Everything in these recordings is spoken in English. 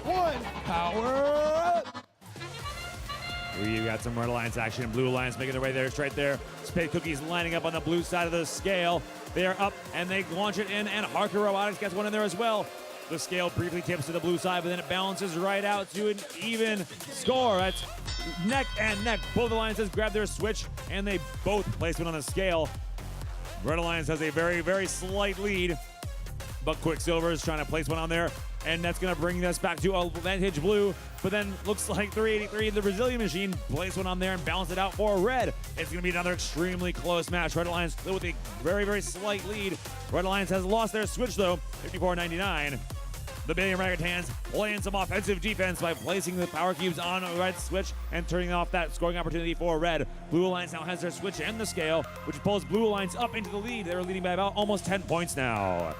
1, power up! You got some Red Alliance action and Blue Alliance making their way there. It's right there. Spade Cookies lining up on the blue side of the scale. They are up and they launch it in, and Harker Robotics gets one in there as well. The scale briefly tips to the blue side, but then it balances right out to an even score. That's neck and neck. Both alliances grab their switch, and they both place one on the scale. Red Alliance has a very, very slight lead, but Quicksilver is trying to place one on there, and that's going to bring us back to advantage blue. But then looks like 383, the Brazilian Machine, place one on there and balance it out for red. It's going to be another extremely close match. Red Alliance still with a very, very slight lead. Red Alliance has lost their switch though, 54-99. The Billion Ragged Hands playing some offensive defense by placing the power cubes on a red switch and turning off that scoring opportunity for red. Blue Alliance now has their switch and the scale, which pulls Blue Alliance up into the lead. They're leading by about almost 10 points now.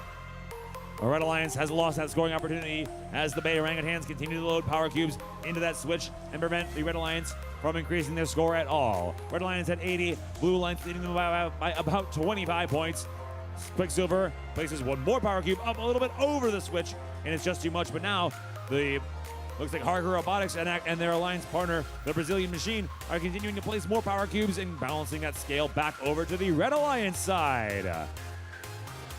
The Red Alliance has lost that scoring opportunity as the Bay Orangutans continue to load power cubes into that switch and prevent the Red Alliance from increasing their score at all. Red Alliance at 80, Blue Alliance leading them by about 25 points. Quicksilver places one more power cube up a little bit over the switch, and it's just too much. But now looks like Harker Robotics and their alliance partner, the Brazilian Machine, are continuing to place more power cubes and balancing that scale back over to the Red Alliance side.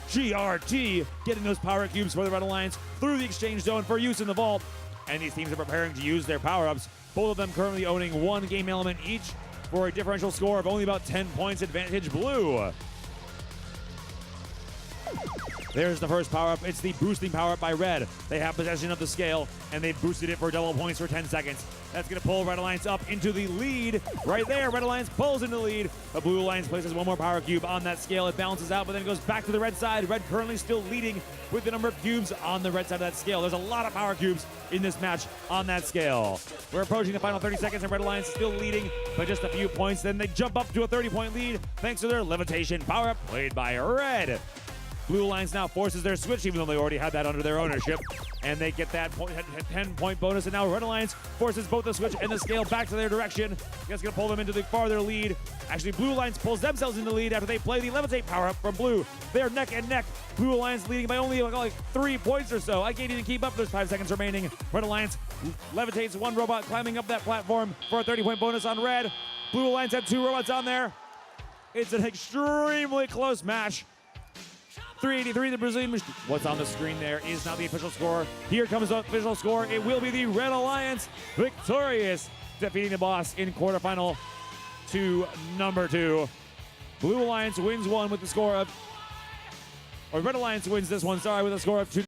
GRT getting those power cubes for the Red Alliance through the exchange zone for use in the vault. And these teams are preparing to use their power-ups. Both of them currently owning one game element each for a differential score of only about 10 points advantage blue. There's the first power-up. It's the boosting power-up by red. They have possession of the scale, and they've boosted it for double points for 10 seconds. That's going to pull Red Alliance up into the lead. Right there, Red Alliance pulls into the lead. The Blue Alliance places one more power cube on that scale. It balances out, but then it goes back to the red side. Red currently still leading with the number of cubes on the red side of that scale. There's a lot of power cubes in this match on that scale. We're approaching the final 30 seconds, and Red Alliance is still leading by just a few points. Then they jump up to a 30-point lead thanks to their levitation power-up played by red. Blue Alliance now forces their switch, even though they already had that under their ownership, and they get that 10-point bonus. And now Red Alliance forces both the switch and the scale back to their direction. That's going to pull them into the farther lead. Actually, Blue Alliance pulls themselves in the lead after they play the levitate power-up from Blue. They're neck and neck. Blue Alliance leading by only like 3 points or so. I can't even keep up. There's 5 seconds remaining. Red Alliance levitates one robot, climbing up that platform for a 30-point bonus on red. Blue Alliance had 2 robots on there. It's an extremely close match. 383, the Brazilian Machine. What's on the screen there is not the official score. Here comes the official score. It will be the Red Alliance victorious, defeating the boss in quarterfinal to number 2. Blue Alliance wins one with the score of, or Red Alliance wins this one, sorry, with a score of 2.